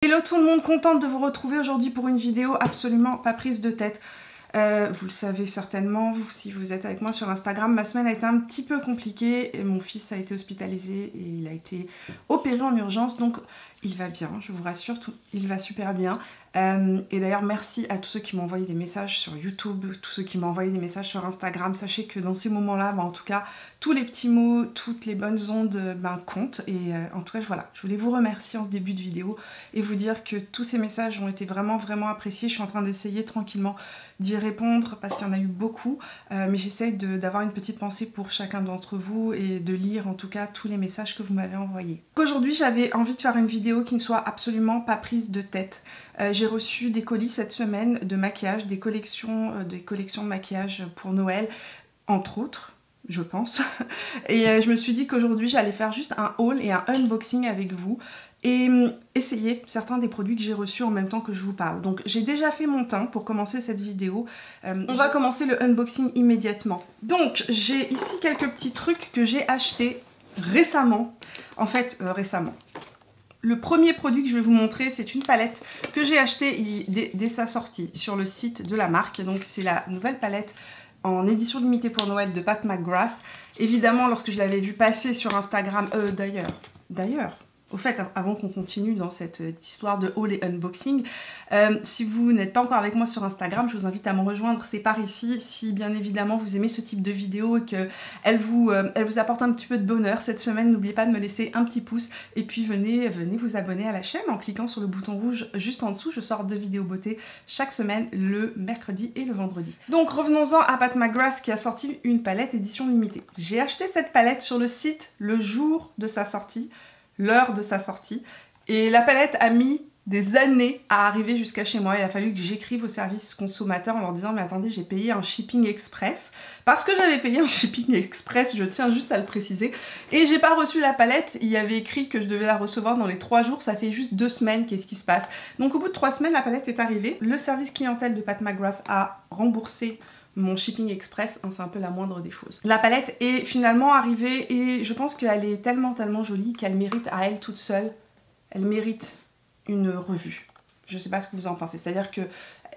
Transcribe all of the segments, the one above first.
Hello tout le monde, contente de vous retrouver aujourd'hui pour une vidéo absolument pas prise de tête. Vous le savez certainement, si vous êtes avec moi sur Instagram, ma semaine a été un petit peu compliquée. Et mon fils a été hospitalisé et il a été opéré en urgence, donc il va bien, je vous rassure, il va super bien. Et d'ailleurs merci à tous ceux qui m'ont envoyé des messages sur YouTube, tous ceux qui m'ont envoyé des messages sur Instagram. Sachez que dans ces moments-là, en tout cas, tous les petits mots, toutes les bonnes ondes comptent. Et en tout cas, voilà, je voulais vous remercier en ce début de vidéo et vous dire que tous ces messages ont été vraiment appréciés. Je suis en train d'essayer tranquillement d'y répondre parce qu'il y en a eu beaucoup, mais j'essaye d'avoir une petite pensée pour chacun d'entre vous et de lire en tout cas tous les messages que vous m'avez envoyés. Aujourd'hui, j'avais envie de faire une vidéo qui ne soit absolument pas prise de tête. J'ai reçu des colis cette semaine de maquillage, des collections de maquillage pour Noël, entre autres, je pense. Et je me suis dit qu'aujourd'hui, j'allais faire juste un haul et un unboxing avec vous et essayer certains des produits que j'ai reçus en même temps que je vous parle. Donc j'ai déjà fait mon teint pour commencer cette vidéo. On va commencer le unboxing immédiatement. Donc j'ai ici quelques petits trucs que j'ai achetés récemment. En fait, récemment. Le premier produit que je vais vous montrer, c'est une palette que j'ai achetée dès sa sortie sur le site de la marque. Donc c'est la nouvelle palette en édition limitée pour Noël de Pat McGrath. Évidemment, lorsque je l'avais vu passer sur Instagram, d'ailleurs, au fait, avant qu'on continue dans cette histoire de haul et unboxing, si vous n'êtes pas encore avec moi sur Instagram, je vous invite à me rejoindre, c'est par ici. Si bien évidemment vous aimez ce type de vidéo et qu'elle vous apporte un petit peu de bonheur cette semaine, n'oubliez pas de me laisser un petit pouce et puis venez vous abonner à la chaîne en cliquant sur le bouton rouge juste en dessous. Je sors 2 vidéos beauté chaque semaine, le mercredi et le vendredi. Donc revenons-en à Pat McGrath qui a sorti une palette édition limitée. J'ai acheté cette palette sur le site le jour de sa sortie, l'heure de sa sortie, et la palette a mis des années à arriver jusqu'à chez moi. Il a fallu que j'écrive au service consommateur en leur disant mais attendez, j'ai payé un shipping express, parce que j'avais payé un shipping express, je tiens juste à le préciser, et j'ai pas reçu la palette. Il y avait écrit que je devais la recevoir dans les 3 jours, ça fait juste 2 semaines, qu'est-ce qui se passe? Donc au bout de 3 semaines, la palette est arrivée, le service clientèle de Pat McGrath a remboursé mon shipping express, c'est un peu la moindre des choses. La palette est finalement arrivée et je pense qu'elle est tellement jolie qu'elle mérite à elle toute seule, elle mérite une revue. Je sais pas ce que vous en pensez, c'est-à-dire que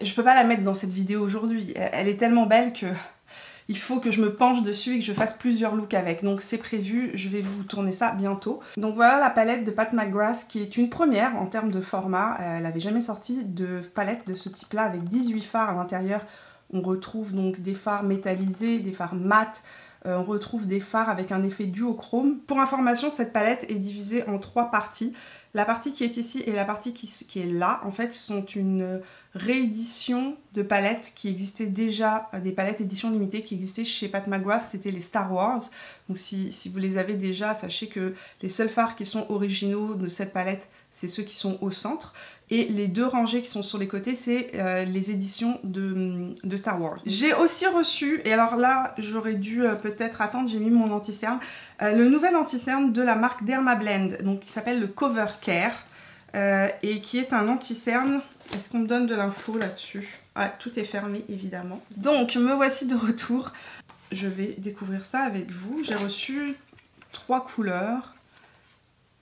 je peux pas la mettre dans cette vidéo aujourd'hui, elle est tellement belle que il faut que je me penche dessus et que je fasse plusieurs looks avec. Donc c'est prévu, je vais vous tourner ça bientôt. Donc voilà la palette de Pat McGrath qui est une première en termes de format. Elle n'avait jamais sorti de palette de ce type-là avec 18 fards à l'intérieur. On retrouve donc des fards métallisés, des fards mat, on retrouve des fards avec un effet duochrome. Pour information, cette palette est divisée en 3 parties. La partie qui est ici et la partie qui est là, en fait, sont une réédition de palettes qui existaient déjà, des palettes édition limitée qui existaient chez Pat McGrath, c'était les Star Wars. Donc si vous les avez déjà, sachez que les seuls fards qui sont originaux de cette palette, c'est ceux qui sont au centre. Et les 2 rangées qui sont sur les côtés, c'est les éditions de Star Wars. J'ai aussi reçu, et alors là, j'aurais dû peut-être attendre, j'ai mis mon anti-cerne, le nouvel anti-cerne de la marque Dermablend, donc qui s'appelle le Cover Care, et qui est un anti-cerne. Est-ce qu'on me donne de l'info là-dessus? Ah, tout est fermé, évidemment. Donc, me voici de retour. Je vais découvrir ça avec vous. J'ai reçu 3 couleurs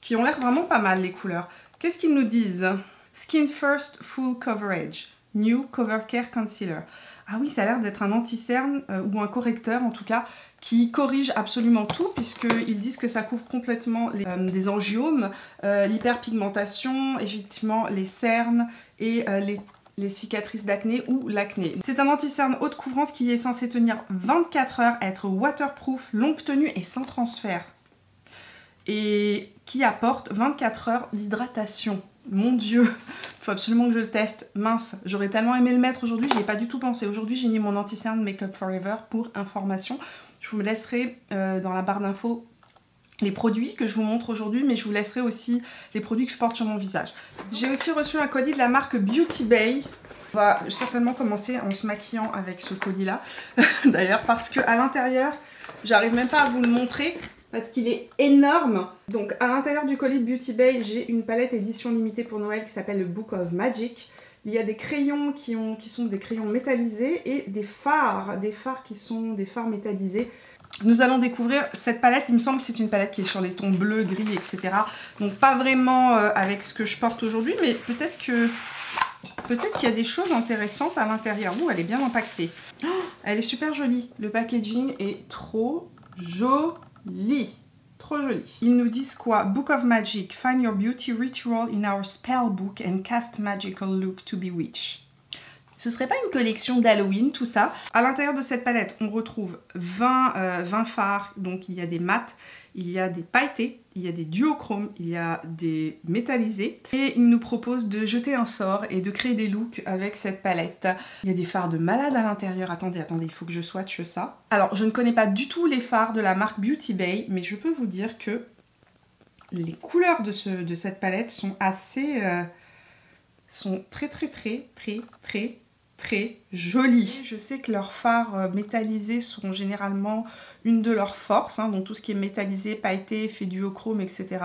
qui ont l'air vraiment pas mal, les couleurs. Qu'est-ce qu'ils nous disent? Skin First Full Coverage, New Cover Care Concealer. Ah oui, ça a l'air d'être un anti-cerne, ou un correcteur en tout cas, qui corrige absolument tout, puisqu'ils disent que ça couvre complètement des angiomes, l'hyperpigmentation, effectivement les cernes et les cicatrices d'acné ou l'acné. C'est un anti-cerne haute couvrance qui est censé tenir 24 heures, être waterproof, longue tenue et sans transfert. Et qui apporte 24 heures d'hydratation. Mon Dieu, il faut absolument que je le teste. Mince, j'aurais tellement aimé le mettre aujourd'hui, j'y ai pas du tout pensé. Aujourd'hui, j'ai mis mon anti-cerne Make Up Forever pour information. Je vous laisserai dans la barre d'infos les produits que je vous montre aujourd'hui, mais je vous laisserai aussi les produits que je porte sur mon visage. J'ai aussi reçu un colis de la marque Beauty Bay. On va certainement commencer en se maquillant avec ce colis-là. D'ailleurs, parce qu'à l'intérieur, j'arrive même pas à vous le montrer, parce qu'il est énorme. Donc à l'intérieur du colis de Beauty Bay, j'ai une palette édition limitée pour Noël qui s'appelle le Book of Magic. Il y a des crayons qui sont des crayons métallisés et des phares qui sont des phares métallisés. Nous allons découvrir cette palette. Il me semble que c'est une palette qui est sur les tons bleus, gris, etc. Donc pas vraiment avec ce que je porte aujourd'hui, mais peut-être qu'il y a des choses intéressantes à l'intérieur. Ouh, elle est bien empaquetée. Oh, elle est super jolie. Le packaging est trop joli. Trop joli. Ils nous disent quoi? Book of Magic. Find your beauty ritual in our spell book and cast magical look to bewitch. Ce serait pas une collection d'Halloween, tout ça? À l'intérieur de cette palette, on retrouve 20 fards. Donc il y a des mats, il y a des pailletés, il y a des duochromes, il y a des métallisés. Et il nous propose de jeter un sort et de créer des looks avec cette palette. Il y a des fards de malade à l'intérieur. Attendez, il faut que je swatche ça. Alors, je ne connais pas du tout les fards de la marque Beauty Bay, mais je peux vous dire que les couleurs de cette palette sont assez... sont très jolies. Je sais que leurs fards métallisés sont généralement une de leurs forces, hein, donc tout ce qui est métallisé, pailleté, fait duochrome, etc.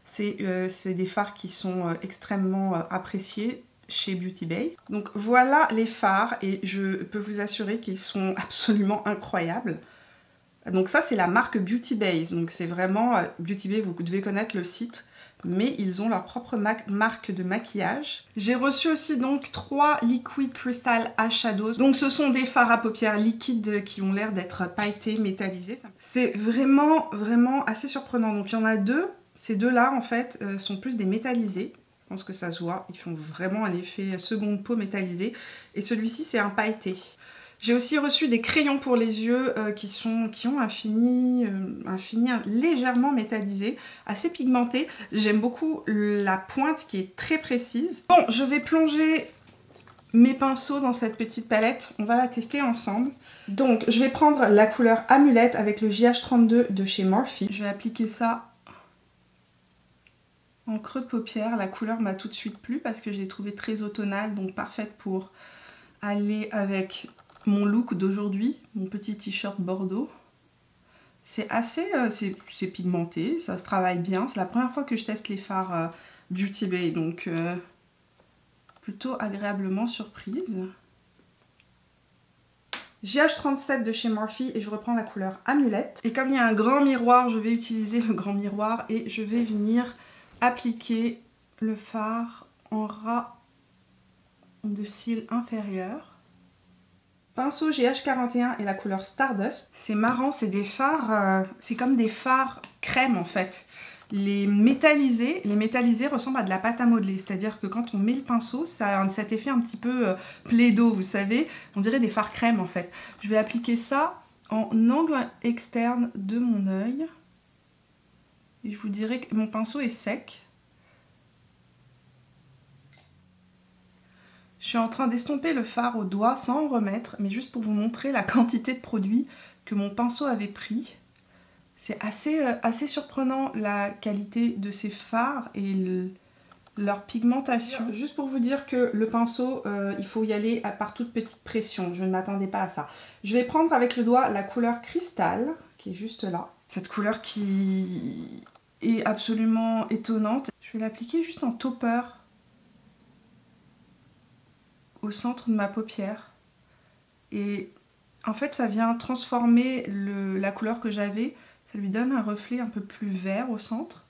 C'est des fards qui sont extrêmement appréciés chez Beauty Bay. Donc voilà les fards et je peux vous assurer qu'ils sont absolument incroyables. Donc ça c'est la marque Beauty Bay, donc c'est vraiment Beauty Bay, vous devez connaître le site. Mais ils ont leur propre marque de maquillage. J'ai reçu aussi donc 3 Liquid Crystal Eyeshadows. Donc ce sont des fards à paupières liquides qui ont l'air d'être pailletés, métallisés. C'est vraiment assez surprenant. Donc il y en a deux. Ces deux-là en fait sont plus des métallisés. Je pense que ça se voit. Ils font vraiment un effet seconde peau métallisé. Et celui-ci c'est un pailleté. J'ai aussi reçu des crayons pour les yeux qui ont un fini légèrement métallisé, assez pigmenté. J'aime beaucoup la pointe qui est très précise. Bon, je vais plonger mes pinceaux dans cette petite palette. On va la tester ensemble. Donc, je vais prendre la couleur Amulette avec le JH32 de chez Morphe. Je vais appliquer ça en creux de paupière. La couleur m'a tout de suite plu parce que je l'ai trouvée très automnale, donc parfaite pour aller avec... mon look d'aujourd'hui, mon petit t-shirt bordeaux. C'est assez c'est pigmenté, ça se travaille bien. C'est la première fois que je teste les fards Beauty Bay, donc plutôt agréablement surprise. JH37 de chez Morphe et je reprends la couleur Amulette. Et comme il y a un grand miroir, je vais utiliser le grand miroir et je vais venir appliquer le fard en ras de cils inférieur. Pinceau GH41 et la couleur Stardust. C'est marrant, c'est des fards, c'est comme des fards crème en fait. Les métallisés ressemblent à de la pâte à modeler, c'est-à-dire que quand on met le pinceau, ça a cet effet un petit peu plaido, vous savez, on dirait des fards crème en fait. Je vais appliquer ça en angle externe de mon œil. Et je vous dirais que mon pinceau est sec. Je suis en train d'estomper le fard au doigt sans en remettre, mais juste pour vous montrer la quantité de produit que mon pinceau avait pris. C'est assez surprenant la qualité de ces fards et leur pigmentation. Juste pour vous dire que le pinceau, il faut y aller par toute petite pression. Je ne m'attendais pas à ça. Je vais prendre avec le doigt la couleur cristal, qui est juste là. Cette couleur qui est absolument étonnante. Je vais l'appliquer juste en topper au centre de ma paupière. Et en fait, ça vient transformer la couleur que j'avais. Ça lui donne un reflet un peu plus vert au centre.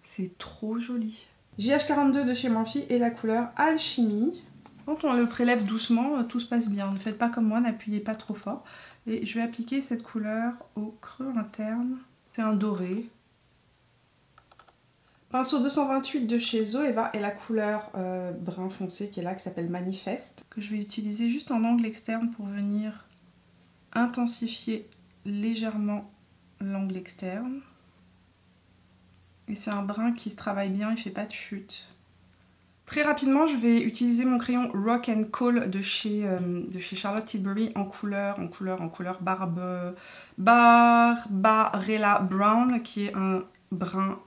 C'est trop joli. JH42 de chez Morphe et la couleur Alchimie. Quand on le prélève doucement, tout se passe bien. Ne faites pas comme moi, n'appuyez pas trop fort. Et je vais appliquer cette couleur au creux interne. C'est un doré. Pinceau 228 de chez Zoeva et la couleur brun foncé qui est là, qui s'appelle Manifeste. Que je vais utiliser juste en angle externe pour venir intensifier légèrement l'angle externe. Et c'est un brun qui se travaille bien, il ne fait pas de chute. Très rapidement, je vais utiliser mon crayon Rock and Coal de chez Charlotte Tilbury en couleur Barbarella Brown, qui est un brun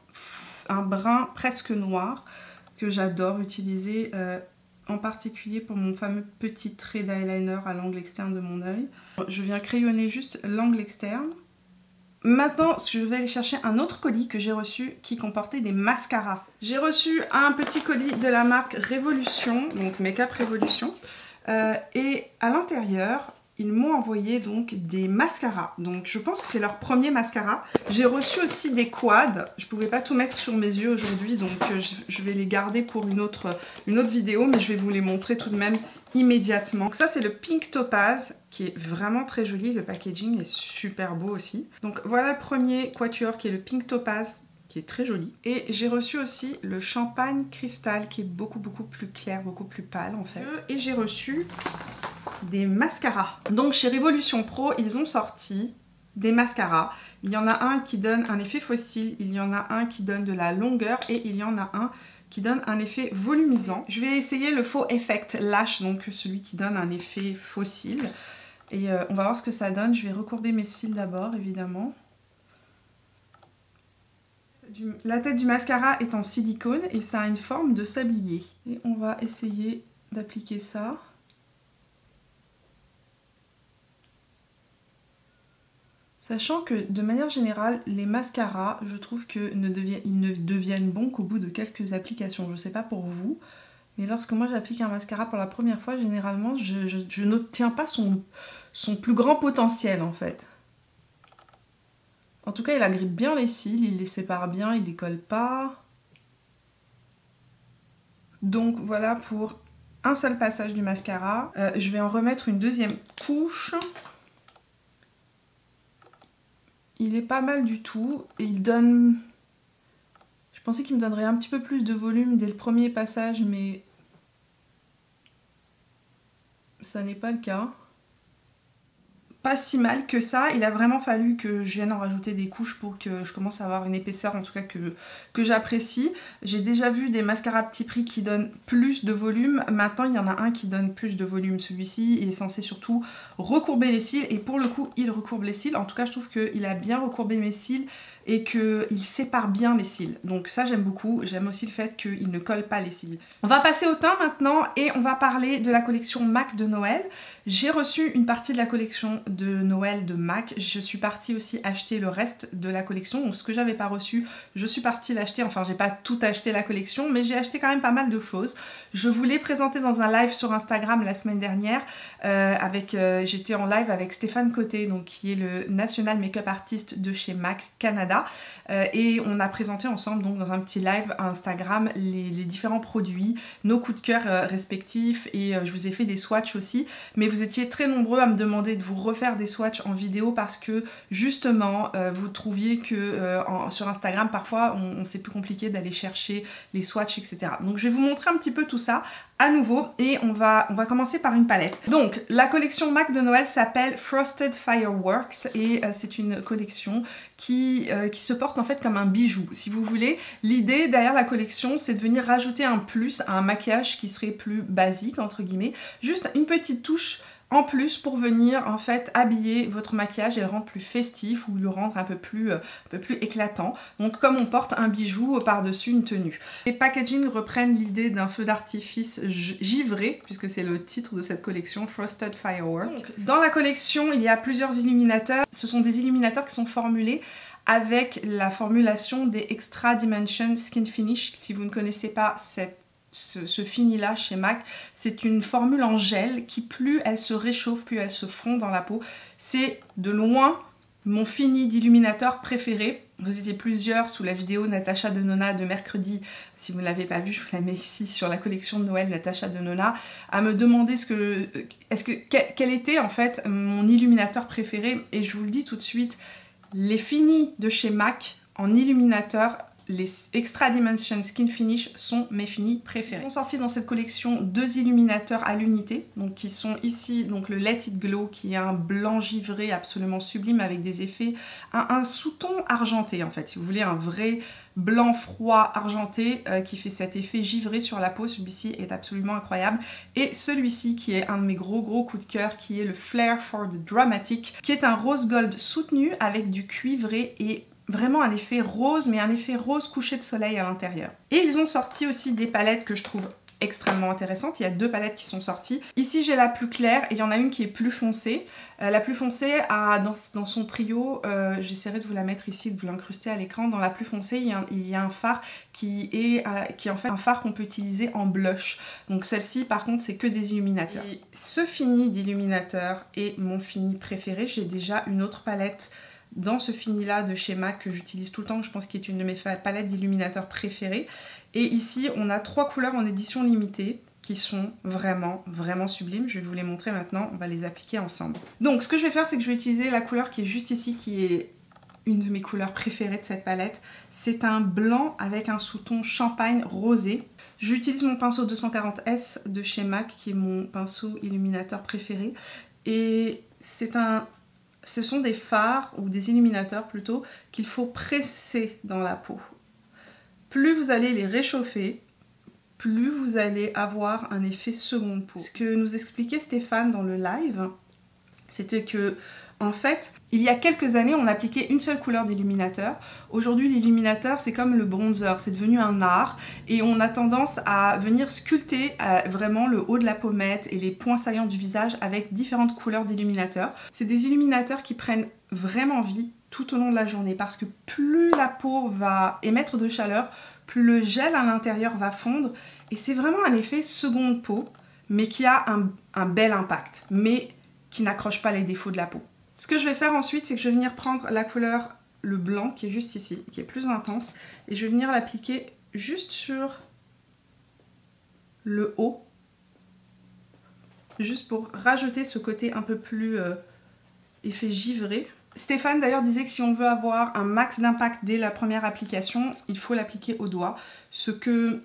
presque noir que j'adore utiliser en particulier pour mon fameux petit trait d'eyeliner à l'angle externe de mon œil. Je viens crayonner juste l'angle externe. Maintenant, je vais aller chercher un autre colis que j'ai reçu qui comportait des mascaras. J'ai reçu un petit colis de la marque Révolution, donc Make Up Révolution. Et à l'intérieur, ils m'ont envoyé donc des mascaras. Donc je pense que c'est leur premier mascara. J'ai reçu aussi des quads. Je ne pouvais pas tout mettre sur mes yeux aujourd'hui, donc je vais les garder pour une autre vidéo, mais je vais vous les montrer tout de même immédiatement. Donc ça c'est le Pink Topaz qui est vraiment très joli. Le packaging est super beau aussi. Donc voilà le premier quatuor qui est le Pink Topaz, qui est très joli. Et j'ai reçu aussi le Champagne Cristal qui est beaucoup plus clair, beaucoup plus pâle en fait. Et j'ai reçu des mascaras. Donc chez Révolution Pro, ils ont sorti des mascaras. Il y en a un qui donne un effet fossile, il y en a un qui donne de la longueur et il y en a un qui donne un effet volumisant. Je vais essayer le Faux Effect Lash, donc celui qui donne un effet fossile. Et on va voir ce que ça donne. Je vais recourber mes cils d'abord, évidemment. La tête du mascara est en silicone et ça a une forme de sablier. Et on va essayer d'appliquer ça. Sachant que de manière générale, les mascaras, je trouve qu'ils ne deviennent bons qu'au bout de quelques applications. Je ne sais pas pour vous, mais lorsque moi j'applique un mascara pour la première fois, généralement, je n'obtiens pas son plus grand potentiel en fait. En tout cas, il agrippe bien les cils, il les sépare bien, il les colle pas. Donc voilà pour un seul passage du mascara. Je vais en remettre une deuxième couche. Il est pas mal du tout et il donne... Je pensais qu'il me donnerait un petit peu plus de volume dès le premier passage, mais ça n'est pas le cas. Pas si mal que ça, il a vraiment fallu que je vienne en rajouter des couches pour que je commence à avoir une épaisseur en tout cas que j'apprécie. J'ai déjà vu des mascaras petit prix qui donnent plus de volume, maintenant il y en a un qui donne plus de volume. Celui-ci est censé surtout recourber les cils et pour le coup il recourbe les cils. En tout cas je trouve qu'il a bien recourbé mes cils et qu'il sépare bien les cils. Donc ça j'aime beaucoup, j'aime aussi le fait qu'il ne colle pas les cils. On va passer au teint maintenant et on va parler de la collection MAC de Noël. J'ai reçu une partie de la collection de Noël de MAC. Je suis partie aussi acheter le reste de la collection. Donc ce que j'avais pas reçu, je suis partie l'acheter. Enfin, j'ai pas tout acheté la collection, mais j'ai acheté quand même pas mal de choses. Je vous l'ai présenté dans un live sur Instagram la semaine dernière. J'étais en live avec Stéphane Côté, donc qui est le National Makeup Artist de chez MAC Canada. Et on a présenté ensemble donc dans un petit live à Instagram les différents produits, nos coups de cœur respectifs et je vous ai fait des swatchs aussi. Mais vous étiez très nombreux à me demander de vous refaire des swatchs en vidéo parce que justement vous trouviez que sur Instagram parfois c'est plus compliqué d'aller chercher les swatchs, etc. Donc je vais vous montrer un petit peu tout ça à nouveau et on va commencer par une palette. Donc la collection MAC de Noël s'appelle Frosted Fireworks et c'est une collection qui se porte en fait comme un bijou. Si vous voulez, l'idée derrière la collection c'est de venir rajouter un plus à un maquillage qui serait plus basique entre guillemets, juste une petite touche en plus pour venir en fait habiller votre maquillage et le rendre plus festif ou le rendre un peu plus éclatant. Donc comme on porte un bijou par-dessus une tenue. Les packaging reprennent l'idée d'un feu d'artifice givré puisque c'est le titre de cette collection, Frosted Fireworks. Donc, dans la collection il y a plusieurs illuminateurs. Ce sont des illuminateurs qui sont formulés avec la formulation des Extra Dimension Skin Finish. Si vous ne connaissez pas ce fini là chez MAC, c'est une formule en gel qui plus elle se réchauffe, plus elle se fond dans la peau. C'est de loin mon fini d'illuminateur préféré. Vous étiez plusieurs sous la vidéo Natacha Denona de mercredi, si vous ne l'avez pas vue, je vous la mets ici sur la collection de Noël Natacha Denona, à me demander quel était en fait mon illuminateur préféré. Et je vous le dis tout de suite, les finis de chez MAC en illuminateur, les Extra Dimension Skin Finish sont mes finis préférés. Ils sont sortis dans cette collection deux illuminateurs à l'unité, donc qui sont ici donc le Let It Glow qui est un blanc givré absolument sublime avec des effets, un sous-ton argenté en fait, si vous voulez un vrai blanc froid argenté qui fait cet effet givré sur la peau. Celui-ci est absolument incroyable. Et celui-ci qui est un de mes gros coups de cœur qui est le Flair for the Dramatic, qui est un rose gold soutenu avec du cuivré et vraiment un effet rose, mais un effet rose couché de soleil à l'intérieur. Et ils ont sorti aussi des palettes que je trouve extrêmement intéressante. Il y a 2 palettes qui sont sorties. Ici j'ai la plus claire et il y en a une qui est plus foncée. La plus foncée a dans son trio, j'essaierai de vous la mettre ici, de vous l'incruster à l'écran. Dans la plus foncée il y a un fard qui est en fait un fard qu'on peut utiliser en blush. Donc celle-ci par contre c'est que des illuminateurs. Et ce fini d'illuminateur est mon fini préféré. J'ai déjà une autre palette dans ce fini là de chez MAC que j'utilise tout le temps, je pense qu'il est une de mes palettes d'illuminateurs préférées. Et ici on a 3 couleurs en édition limitée qui sont vraiment sublimes. Je vais vous les montrer maintenant, on va les appliquer ensemble. Donc ce que je vais faire, c'est que je vais utiliser la couleur qui est juste ici, qui est une de mes couleurs préférées de cette palette. C'est un blanc avec un sous-ton champagne rosé. J'utilise mon pinceau 240S de chez MAC qui est mon pinceau illuminateur préféré. Et ce sont des fards ou des illuminateurs plutôt qu'il faut presser dans la peau. Plus vous allez les réchauffer, plus vous allez avoir un effet seconde peau. Ce que nous expliquait Stéphane dans le live, c'était que en fait, il y a quelques années, on appliquait une seule couleur d'illuminateur. Aujourd'hui, l'illuminateur, c'est comme le bronzer, c'est devenu un art et on a tendance à venir sculpter vraiment le haut de la pommette et les points saillants du visage avec différentes couleurs d'illuminateur. C'est des illuminateurs qui prennent vraiment vie tout au long de la journée parce que plus la peau va émettre de chaleur, plus le gel à l'intérieur va fondre et c'est vraiment un effet seconde peau mais qui a un bel impact, mais qui n'accroche pas les défauts de la peau. Ce que je vais faire ensuite, c'est que je vais venir prendre la couleur, le blanc qui est juste ici, qui est plus intense, et je vais venir l'appliquer juste sur le haut, juste pour rajouter ce côté un peu plus effet givré. Stéphane d'ailleurs disait que si on veut avoir un max d'impact dès la première application, il faut l'appliquer au doigt, ce que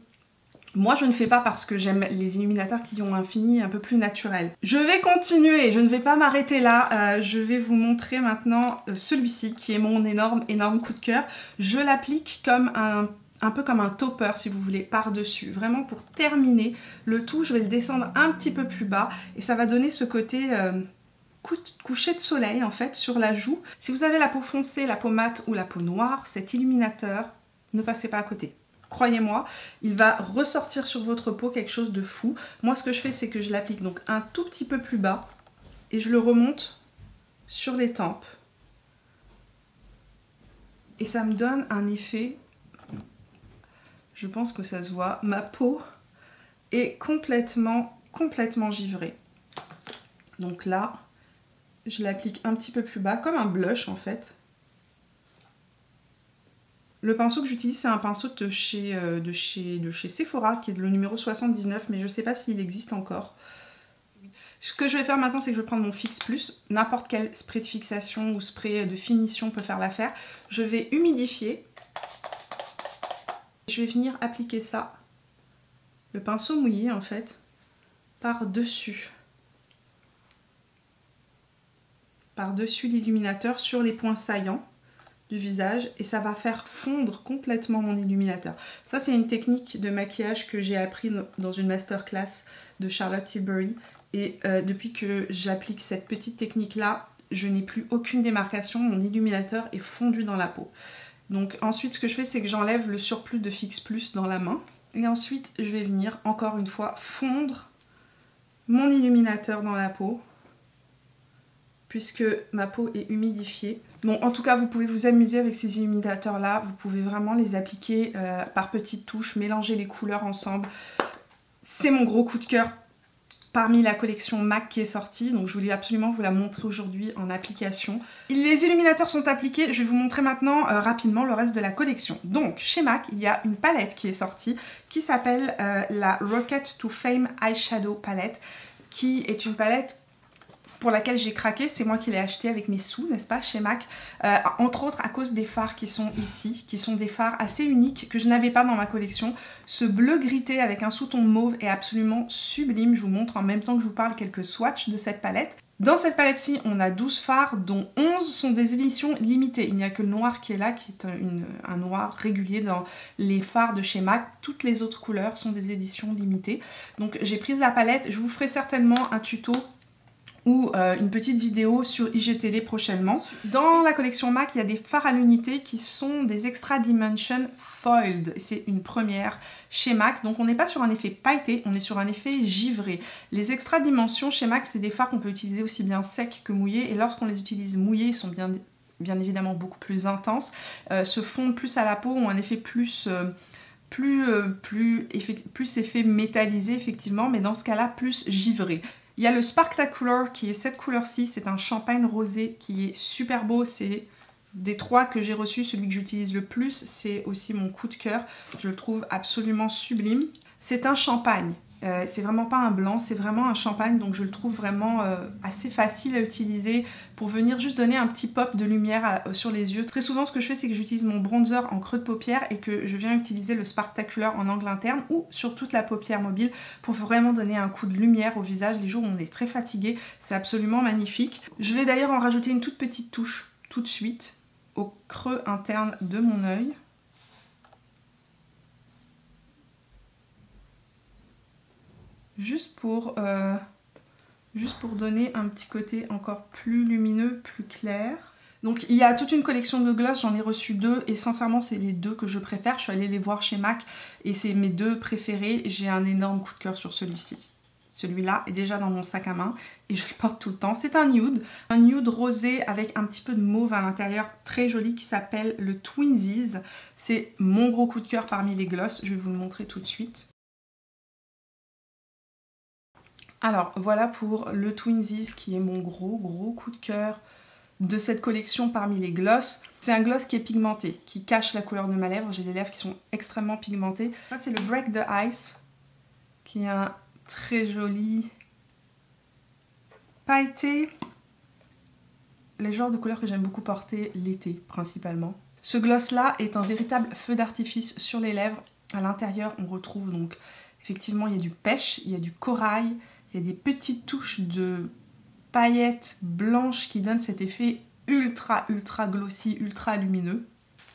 moi je ne fais pas parce que j'aime les illuminateurs qui ont un fini un peu plus naturel. Je vais continuer, je ne vais pas m'arrêter là, je vais vous montrer maintenant celui-ci qui est mon énorme coup de cœur. Je l'applique comme un peu comme un topper si vous voulez, par-dessus. Vraiment pour terminer le tout, je vais le descendre un petit peu plus bas et ça va donner ce côté coucher de soleil en fait sur la joue. Si vous avez la peau foncée, la peau mate ou la peau noire, cet illuminateur, ne passez pas à côté. Croyez-moi, il va ressortir sur votre peau quelque chose de fou. Moi, ce que je fais, c'est que je l'applique donc un tout petit peu plus bas et je le remonte sur les tempes. Et ça me donne un effet, je pense que ça se voit, ma peau est complètement givrée. Donc là, je l'applique un petit peu plus bas, comme un blush en fait. Le pinceau que j'utilise, c'est un pinceau de chez Sephora, qui est le numéro 79, mais je ne sais pas s'il existe encore. Ce que je vais faire maintenant, c'est que je vais prendre mon Fix Plus. N'importe quel spray de fixation ou spray de finition peut faire l'affaire. Je vais humidifier. Je vais venir appliquer ça, le pinceau mouillé en fait, par-dessus. Par-dessus l'illuminateur sur les points saillants du visage et ça va faire fondre complètement mon illuminateur. Ça c'est une technique de maquillage que j'ai appris dans une masterclass de Charlotte Tilbury et depuis que j'applique cette petite technique là, je n'ai plus aucune démarcation, mon illuminateur est fondu dans la peau. Donc ensuite ce que je fais, c'est que j'enlève le surplus de Fix Plus dans la main et ensuite je vais venir encore une fois fondre mon illuminateur dans la peau puisque ma peau est humidifiée. Bon, en tout cas, vous pouvez vous amuser avec ces illuminateurs-là. Vous pouvez vraiment les appliquer par petites touches, mélanger les couleurs ensemble. C'est mon gros coup de cœur parmi la collection MAC qui est sortie. Donc, je voulais absolument vous la montrer aujourd'hui en application. Les illuminateurs sont appliqués. Je vais vous montrer maintenant rapidement le reste de la collection. Donc, chez MAC, il y a une palette qui est sortie qui s'appelle la Rocket to Fame Eyeshadow Palette, qui est une palette pour laquelle j'ai craqué, c'est moi qui l'ai acheté avec mes sous, n'est-ce pas, chez MAC, entre autres à cause des fards qui sont ici, qui sont des fards assez uniques que je n'avais pas dans ma collection. Ce bleu grité avec un sous-ton mauve est absolument sublime. Je vous montre en même temps que je vous parle quelques swatchs de cette palette. Dans cette palette-ci, on a 12 fards, dont 11 sont des éditions limitées. Il n'y a que le noir qui est là, qui est un noir régulier dans les fards de chez MAC. Toutes les autres couleurs sont des éditions limitées. Donc j'ai pris la palette, je vous ferai certainement un tuto ou une petite vidéo sur IGTV prochainement. Dans la collection MAC, il y a des fards à l'unité qui sont des Extra Dimension Foiled. C'est une première chez MAC, donc on n'est pas sur un effet pailleté, on est sur un effet givré. Les Extra Dimensions chez MAC, c'est des fards qu'on peut utiliser aussi bien secs que mouillés, et lorsqu'on les utilise mouillés, ils sont bien évidemment beaucoup plus intenses, se fondent plus à la peau, ont un effet plus effet métallisé effectivement, mais dans ce cas-là plus givré. Il y a le Sparktacular qui est cette couleur-ci, c'est un champagne rosé qui est super beau, c'est des trois que j'ai reçus, celui que j'utilise le plus, c'est aussi mon coup de cœur, je le trouve absolument sublime. C'est un champagne, c'est vraiment pas un blanc, c'est vraiment un champagne, donc je le trouve vraiment assez facile à utiliser pour venir juste donner un petit pop de lumière sur les yeux. Très souvent ce que je fais, c'est que j'utilise mon bronzer en creux de paupière et que je viens utiliser le Sparktacular en angle interne ou sur toute la paupière mobile pour vraiment donner un coup de lumière au visage les jours où on est très fatigué. C'est absolument magnifique. Je vais d'ailleurs en rajouter une toute petite touche tout de suite au creux interne de mon œil. Juste pour donner un petit côté encore plus lumineux, plus clair. Donc il y a toute une collection de gloss, j'en ai reçu 2 et sincèrement c'est les 2 que je préfère. Je suis allée les voir chez MAC et c'est mes 2 préférés. J'ai un énorme coup de cœur sur celui-ci. Celui-là est déjà dans mon sac à main et je le porte tout le temps. C'est un nude rosé avec un petit peu de mauve à l'intérieur, très joli, qui s'appelle le Twinsies. C'est mon gros coup de cœur parmi les gloss, je vais vous le montrer tout de suite. Alors voilà pour le Twinsies qui est mon gros coup de cœur de cette collection parmi les gloss. C'est un gloss qui est pigmenté, qui cache la couleur de ma lèvre. J'ai des lèvres qui sont extrêmement pigmentées. Ça c'est le Break the Ice qui est un très joli pailleté. Les genres de couleurs que j'aime beaucoup porter l'été principalement. Ce gloss là est un véritable feu d'artifice sur les lèvres. À l'intérieur on retrouve donc effectivement il y a du pêche, il y a du corail. Il y a des petites touches de paillettes blanches qui donnent cet effet ultra glossy, ultra lumineux.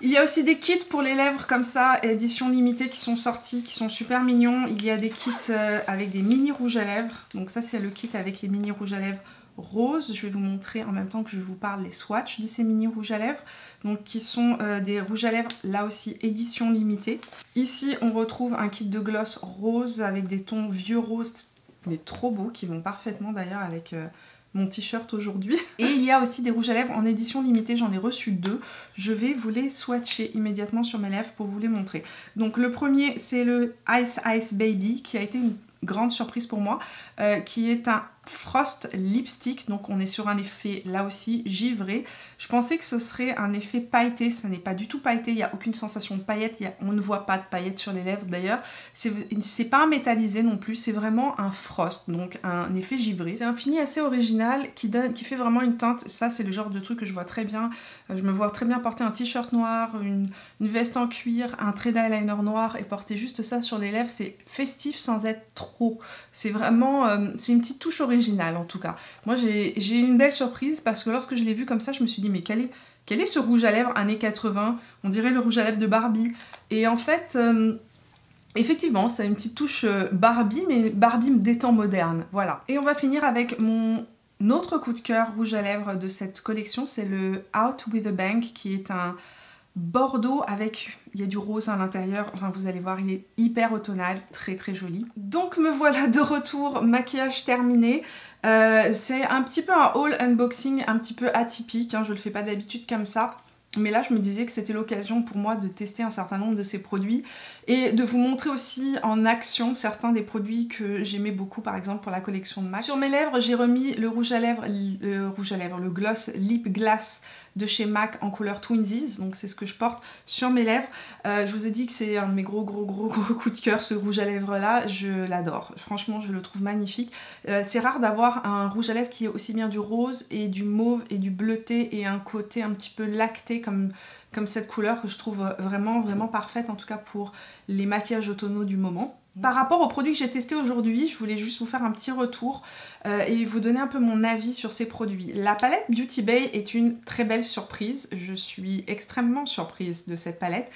Il y a aussi des kits pour les lèvres comme ça, édition limitée, qui sont sortis, qui sont super mignons. Il y a des kits avec des mini rouges à lèvres. Donc ça c'est le kit avec les mini rouges à lèvres roses. Je vais vous montrer en même temps que je vous parle les swatchs de ces mini rouges à lèvres. Donc qui sont des rouges à lèvres là aussi édition limitée. Ici on retrouve un kit de gloss rose avec des tons vieux rose mais trop beaux, qui vont parfaitement d'ailleurs avec mon t-shirt aujourd'hui. Et il y a aussi des rouges à lèvres en édition limitée, j'en ai reçu 2. Je vais vous les swatcher immédiatement sur mes lèvres pour vous les montrer. Donc le premier c'est le Ice Ice Baby qui a été une grande surprise pour moi, qui est un Frost Lipstick, donc on est sur un effet là aussi givré. Je pensais que ce serait un effet pailleté, ce n'est pas du tout pailleté, il n'y a aucune sensation de paillettes, on ne voit pas de paillettes sur les lèvres d'ailleurs. C'est pas un métallisé non plus, c'est vraiment un frost, donc un effet givré. C'est un fini assez original qui fait vraiment une teinte, ça c'est le genre de truc que je vois très bien. Je me vois très bien porter un t-shirt noir, une veste en cuir, un trait d'eyeliner noir et porter juste ça sur les lèvres, c'est festif sans être trop. C'est vraiment, c'est une petite touche originale en tout cas. Moi j'ai eu une belle surprise parce que lorsque je l'ai vu comme ça, je me suis dit mais quel est ce rouge à lèvres années 80? On dirait le rouge à lèvres de Barbie. Et en fait, effectivement, ça a une petite touche Barbie, mais Barbie des temps modernes. Voilà. Et on va finir avec mon autre coup de cœur rouge à lèvres de cette collection, c'est le Out with a Bang qui est un bordeaux avec, il y a du rose à l'intérieur, enfin vous allez voir il est hyper automnal, très joli. Donc me voilà de retour, maquillage terminé. C'est un petit peu un haul unboxing un petit peu atypique, hein, je le fais pas d'habitude comme ça. Mais là je me disais que c'était l'occasion pour moi de tester un certain nombre de ces produits et de vous montrer aussi en action certains des produits que j'aimais beaucoup, par exemple pour la collection de MAC. Sur mes lèvres j'ai remis le le gloss Lip Glass de chez MAC en couleur Twinsies, donc c'est ce que je porte sur mes lèvres. Je vous ai dit que c'est un de mes gros coups de cœur, ce rouge à lèvres là, je l'adore, franchement je le trouve magnifique. C'est rare d'avoir un rouge à lèvres qui est aussi bien du rose et du mauve et du bleuté et un côté un petit peu lacté comme cette couleur que je trouve vraiment parfaite en tout cas pour les maquillages automnaux du moment. Par rapport aux produits que j'ai testés aujourd'hui, je voulais juste vous faire un petit retour et vous donner un peu mon avis sur ces produits. La palette Beauty Bay est une très belle surprise. Je suis extrêmement surprise de cette palette.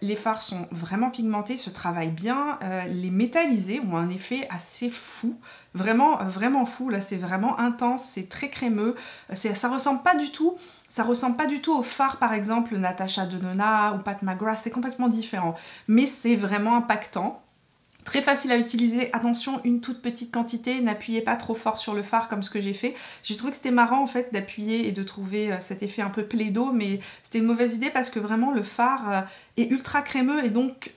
Les fards sont vraiment pigmentés, se travaillent bien. Les métallisés ont un effet assez fou. Vraiment, vraiment fou. Là, c'est vraiment intense, c'est très crémeux. Ça ressemble pas du tout. Ça ressemble pas du tout au fard par exemple Natasha Denona ou Pat McGrath, c'est complètement différent. Mais c'est vraiment impactant. Très facile à utiliser, attention, une toute petite quantité, n'appuyez pas trop fort sur le fard comme ce que j'ai fait. J'ai trouvé que c'était marrant en fait d'appuyer et de trouver cet effet un peu plaido, mais c'était une mauvaise idée parce que vraiment le fard est ultra crémeux et donc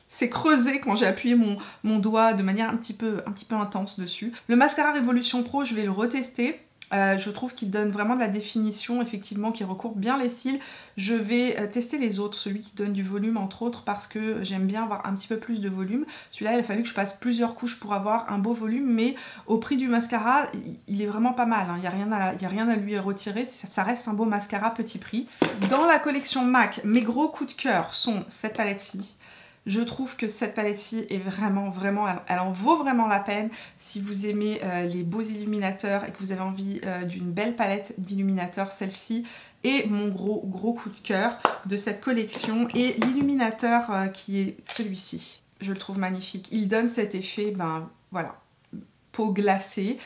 c'est creusé quand j'ai appuyé mon doigt de manière un petit peu intense dessus. Le mascara Révolution Pro, je vais le retester. Je trouve qu'il donne vraiment de la définition, effectivement, qui recourbe bien les cils. Je vais tester les autres, celui qui donne du volume entre autres, parce que j'aime bien avoir un petit peu plus de volume. Celui-là, il a fallu que je passe plusieurs couches pour avoir un beau volume, mais au prix du mascara, il est vraiment pas mal, hein. Il n'y a rien à lui retirer, ça reste un beau mascara petit prix. Dans la collection MAC, mes gros coups de cœur sont cette palette-ci. Je trouve que cette palette-ci est vraiment, elle en vaut vraiment la peine. Si vous aimez les beaux illuminateurs et que vous avez envie d'une belle palette d'illuminateurs, celle-ci est mon gros coup de cœur de cette collection. Et l'illuminateur qui est celui-ci, je le trouve magnifique. Il donne cet effet, ben voilà, peau glacée.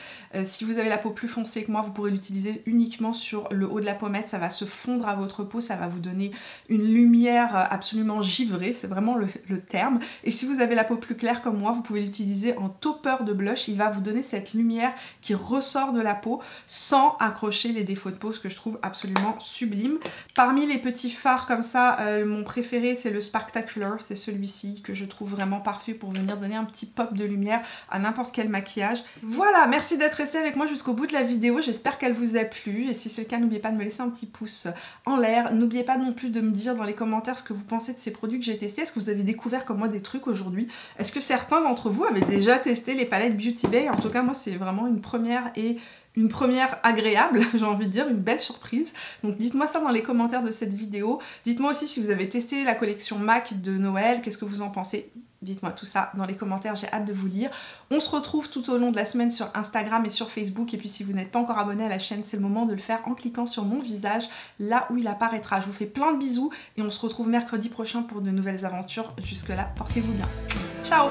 Si vous avez la peau plus foncée que moi, vous pourrez l'utiliser uniquement sur le haut de la pommette, ça va se fondre à votre peau, ça va vous donner une lumière absolument givrée, c'est vraiment le terme. Et si vous avez la peau plus claire comme moi, vous pouvez l'utiliser en topper de blush, il va vous donner cette lumière qui ressort de la peau sans accrocher les défauts de peau, ce que je trouve absolument sublime. Parmi les petits fards comme ça, mon préféré c'est le Sparktacular, c'est celui-ci que je trouve vraiment parfait pour venir donner un petit pop de lumière à n'importe quel maquillage. Voilà, merci d'être resté avec moi jusqu'au bout de la vidéo, j'espère qu'elle vous a plu et si c'est le cas, n'oubliez pas de me laisser un petit pouce en l'air, n'oubliez pas non plus de me dire dans les commentaires ce que vous pensez de ces produits que j'ai testés. Est-ce que vous avez découvert comme moi des trucs aujourd'hui? Est-ce que certains d'entre vous avaient déjà testé les palettes Beauty Bay? En tout cas moi c'est vraiment une première agréable, j'ai envie de dire, une belle surprise. Donc dites-moi ça dans les commentaires de cette vidéo. Dites-moi aussi si vous avez testé la collection MAC de Noël, qu'est-ce que vous en pensez? Dites-moi tout ça dans les commentaires, j'ai hâte de vous lire. On se retrouve tout au long de la semaine sur Instagram et sur Facebook. Et puis si vous n'êtes pas encore abonné à la chaîne, c'est le moment de le faire en cliquant sur mon visage, là où il apparaîtra. Je vous fais plein de bisous et on se retrouve mercredi prochain pour de nouvelles aventures. Jusque là, portez-vous bien. Ciao!